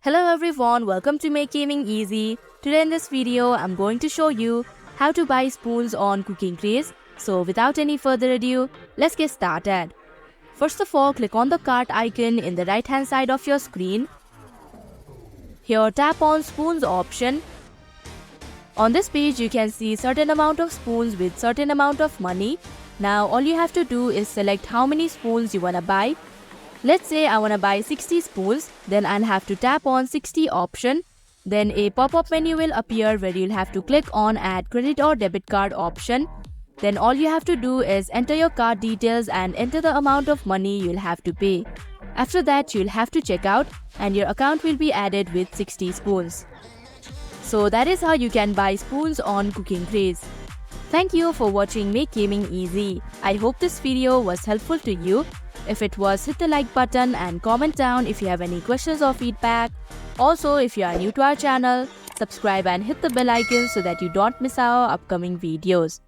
Hello everyone, welcome to Make Gaming Easy. Today in this video, I'm going to show you how to buy spoons on Cooking Craze. So without any further ado, let's get started. First of all, click on the cart icon in the right hand side of your screen. Here tap on spoons option. On this page, you can see certain amount of spoons with certain amount of money. Now all you have to do is select how many spoons you wanna buy. Let's say I wanna buy 60 spoons, then I'll have to tap on 60 option. Then a pop-up menu will appear where you'll have to click on add credit or debit card option. Then all you have to do is enter your card details and enter the amount of money you'll have to pay. After that, you'll have to check out and your account will be added with 60 spoons. So that is how you can buy spoons on Cooking Craze. Thank you for watching Make Gaming Easy. I hope this video was helpful to you. If it was, hit the like button and comment down if you have any questions or feedback. Also, if you are new to our channel, subscribe and hit the bell icon so that you don't miss our upcoming videos.